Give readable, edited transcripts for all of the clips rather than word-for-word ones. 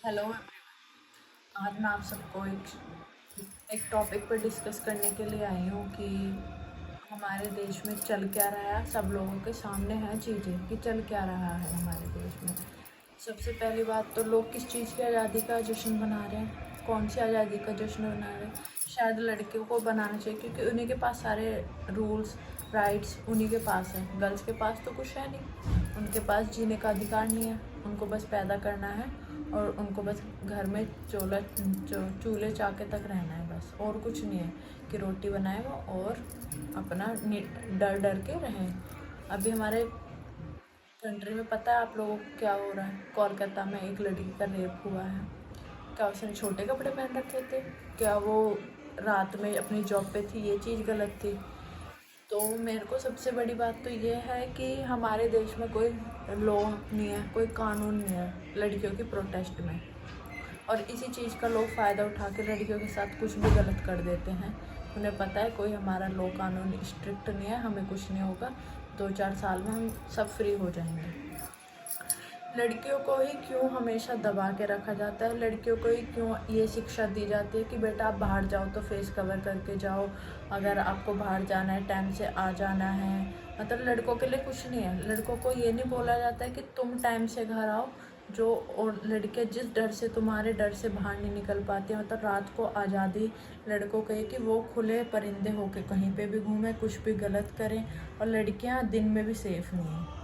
Hello everyone. आज मैं आप सबको एक टॉपिक पर डिस्कस करने के लिए आई हूँ कि हमारे देश में चल क्या रहा है। सब लोगों के सामने है चीज़ें कि चल क्या रहा है हमारे देश में। सबसे पहली बात तो लोग किस चीज़ की आज़ादी का जश्न मना रहे हैं, कौन सी आज़ादी का जश्न मना रहे हैं। शायद लड़कियों को बनाना चाहिए क्योंकि उन्हीं के पास सारे रूल्स राइट्स उन्हीं के पास है। गर्ल्स के पास तो कुछ है नहीं, उनके पास जीने का अधिकार नहीं है। उनको बस पैदा करना है और उनको बस घर में चूल्हे चाके तक रहना है, बस और कुछ नहीं है कि रोटी बनाए वो और अपना डर डर के रहें। अभी हमारे कंट्री में पता है आप लोगों को क्या हो रहा है। कोलकाता में एक लड़की का रेप हुआ है। क्या उसने छोटे कपड़े पहन रखे थे? क्या वो रात में अपनी जॉब पे थी? ये चीज़ गलत थी। तो मेरे को सबसे बड़ी बात तो ये है कि हमारे देश में कोई लॉ नहीं है, कोई कानून नहीं है लड़कियों की प्रोटेस्ट में। और इसी चीज़ का लोग फ़ायदा उठा के लड़कियों के साथ कुछ भी गलत कर देते हैं। उन्हें पता है कोई हमारा लॉ कानून स्ट्रिक्ट नहीं है, हमें कुछ नहीं होगा, 2-4 साल में हम सब फ्री हो जाएंगे। लड़कियों को ही क्यों हमेशा दबा के रखा जाता है? लड़कियों को ही क्यों ये शिक्षा दी जाती है कि बेटा आप बाहर जाओ तो फेस कवर करके जाओ, अगर आपको बाहर जाना है टाइम से आ जाना है। मतलब लड़कों के लिए कुछ नहीं है। लड़कों को ये नहीं बोला जाता है कि तुम टाइम से घर आओ। जो और लड़के जिस डर से तुम्हारे डर से बाहर नहीं निकल पाते, मतलब रात को आज़ादी लड़कों को है कि वो खुले परिंदे होके कहीं पे भी घूमें, कुछ भी गलत करें। और लड़कियां दिन में भी सेफ नहीं हैं।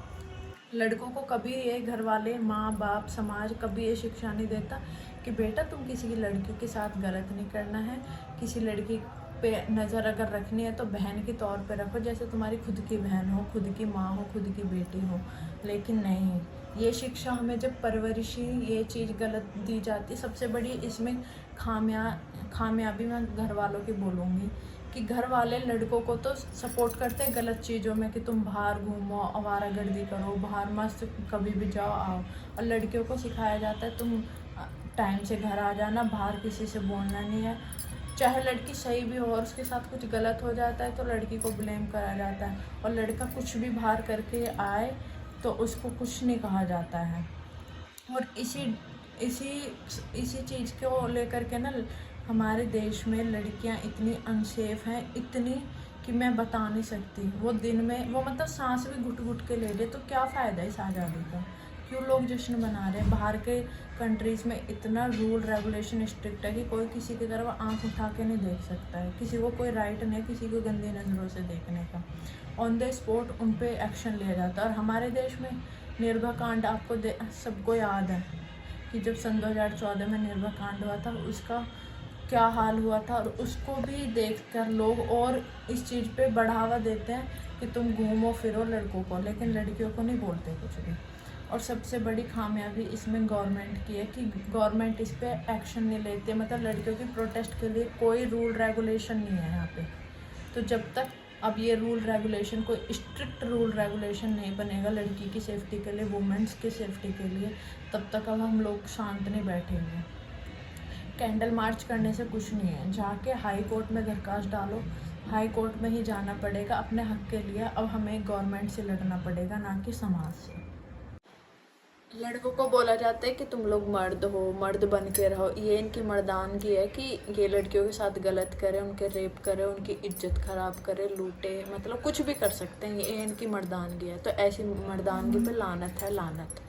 लड़कों को कभी ये घर वाले, माँ बाप, समाज कभी ये शिक्षा नहीं देता कि बेटा तुम किसी की लड़की के साथ गलत नहीं करना है। किसी लड़की पे नज़र अगर रखनी है तो बहन के तौर पे रखो, जैसे तुम्हारी खुद की बहन हो, खुद की माँ हो, खुद की बेटी हो। लेकिन नहीं, ये शिक्षा हमें जब परवरिश ही ये चीज़ गलत दी जाती है। सबसे बड़ी इसमें खामियाबी मैं घर वालों की बोलूँगी कि घर वाले लड़कों को तो सपोर्ट करते हैं गलत चीज़ों में कि तुम बाहर घूमो, आवारागर्दी करो, बाहर मस्त कभी भी जाओ आओ। और लड़कियों को सिखाया जाता है तुम टाइम से घर आ जाना, बाहर किसी से बोलना नहीं है। चाहे लड़की सही भी हो और उसके साथ कुछ गलत हो जाता है तो लड़की को ब्लेम करा जाता है, और लड़का कुछ भी बाहर करके आए तो उसको कुछ नहीं कहा जाता है। और इसी इसी इसी चीज़ को लेकर के ना हमारे देश में लड़कियां इतनी अनसेफ हैं, इतनी कि मैं बता नहीं सकती। वो दिन में वो मतलब सांस भी घुट घुट के ले ले तो क्या फ़ायदा इस आज़ादी का? क्यों लोग जश्न मना रहे हैं? बाहर के कंट्रीज़ में इतना रूल रेगुलेशन स्ट्रिक्ट है कि कोई किसी की तरफ आंख उठा के नहीं देख सकता है। किसी को कोई राइट नहीं है किसी को गंदी नज़रों से देखने का। ऑन द स्पॉट उन पे एक्शन लिया जाता है। और हमारे देश में निर्भया कांड आपको सबको याद है कि जब सन 2014 में निर्भया कांड हुआ था उसका क्या हाल हुआ था। और उसको भी देखकर लोग और इस चीज़ पे बढ़ावा देते हैं कि तुम घूमो फिरो लड़कों को, लेकिन लड़कियों को नहीं बोलते कुछ भी। और सबसे बड़ी खामियाबी इसमें गवर्नमेंट की है कि गवर्नमेंट इस पे एक्शन नहीं लेती। मतलब लड़कियों की प्रोटेस्ट के लिए कोई रूल रेगुलेशन नहीं है यहाँ पे। तो जब तक अब ये रूल रेगुलेशन, कोई स्ट्रिक्ट रूल रेगुलेशन नहीं बनेगा लड़की की सेफ्टी के लिए, वुमेंस की सेफ्टी के लिए, तब तक अब हम लोग शांत नहीं बैठेंगे। कैंडल मार्च करने से कुछ नहीं है, जाके हाई कोर्ट में दरखास्त डालो। हाई कोर्ट में ही जाना पड़ेगा अपने हक के लिए। अब हमें गवर्नमेंट से लड़ना पड़ेगा, ना कि समाज से। लड़कों को बोला जाता है कि तुम लोग मर्द हो, मर्द बन के रहो। ये इनकी मर्दानगी है कि ये लड़कियों के साथ गलत करे, उनके रेप करे, उनकी इज्जत खराब करे, लूटे, मतलब कुछ भी कर सकते हैं। ये इनकी मर्दानगी है। तो ऐसी मर्दानगी पे लानत है, लानत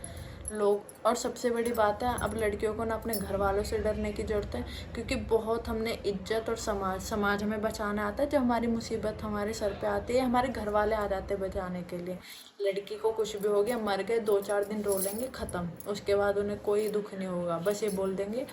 लोग। और सबसे बड़ी बात है, अब लड़कियों को ना अपने घर वालों से डरने की ज़रूरत है, क्योंकि बहुत हमने इज्जत और समाज हमें बचाना आता है। जब हमारी मुसीबत हमारे सर पे आती है, हमारे घर वाले आ जाते हैं बचाने के लिए। लड़की को कुछ भी हो गया, मर गए, 2-4 दिन रो लेंगे, ख़त्म। उसके बाद उन्हें कोई दुख नहीं होगा, बस ये बोल देंगे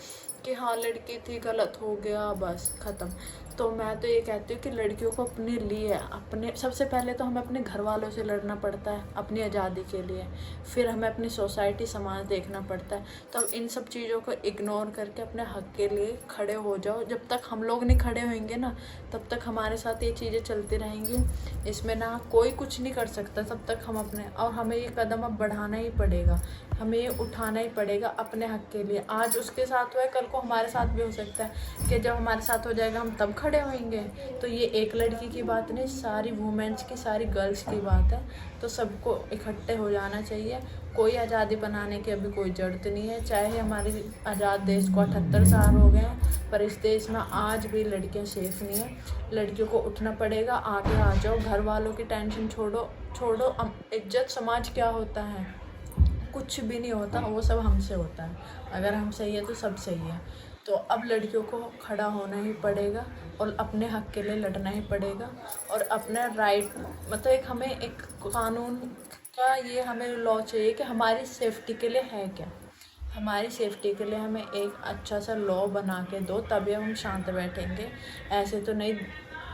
कि हाँ लड़की थी, गलत हो गया, बस ख़त्म। तो मैं तो ये कहती हूँ कि लड़कियों को अपने लिए, अपने सबसे पहले तो हमें अपने घर वालों से लड़ना पड़ता है अपनी आज़ादी के लिए। फिर हमें अपनी सोसाइटी, समाज देखना पड़ता है। तो अब इन सब चीज़ों को इग्नोर करके अपने हक के लिए खड़े हो जाओ। जब तक हम लोग नहीं खड़े होंगे ना, तब तक हमारे साथ ये चीज़ें चलती रहेंगी। इसमें ना कोई कुछ नहीं कर सकता तब तक हम अपने, और हमें ये कदम अब बढ़ाना ही पड़ेगा, हमें ये उठाना ही पड़ेगा अपने हक के लिए। आज उसके साथ हुआ है, कल को हमारे साथ भी हो सकता है कि जब हमारे साथ हो जाएगा हम तब खड़े होंगे। तो ये एक लड़की की बात नहीं, सारी वुमेन्स की, सारी गर्ल्स की बात है। तो सबको इकट्ठे हो जाना चाहिए। कोई आज़ादी बनाने की अभी कोई ज़रूरत नहीं है। चाहे हमारे आज़ाद देश को 78 साल हो गए हैं, पर इस देश में आज भी लड़कियां सेफ नहीं है। लड़कियों को उठना पड़ेगा, आगे आ जाओ। घर वालों की टेंशन छोड़ो। इज्जत समाज क्या होता है? कुछ भी नहीं होता, वो सब हमसे होता है। अगर हम सही है तो सब सही है। तो अब लड़कियों को खड़ा होना ही पड़ेगा और अपने हक के लिए लड़ना ही पड़ेगा। और अपना राइट मतलब हमें एक कानून का ये हमें लॉ चाहिए कि हमारी सेफ्टी के लिए है क्या। हमारी सेफ्टी के लिए हमें एक अच्छा सा लॉ बना के दो, तभी हम शांत बैठेंगे। ऐसे तो नहीं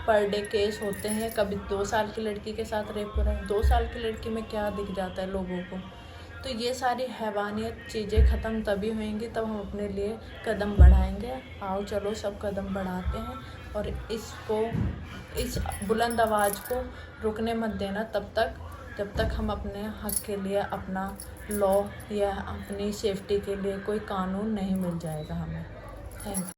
पर डे केस होते हैं। कभी 2 साल की लड़की के साथ रेप हो रहा है। 2 साल की लड़की में क्या दिख जाता है लोगों को? तो ये सारी हैवानियत चीज़ें ख़त्म तभी होंगी तब हम अपने लिए कदम बढ़ाएंगे। आओ चलो सब कदम बढ़ाते हैं और इस बुलंद आवाज़ को रुकने मत देना तब तक जब तक हम अपने हक के लिए अपना लॉ या अपनी सेफ्टी के लिए कोई कानून नहीं मिल जाएगा हमें। Thank you.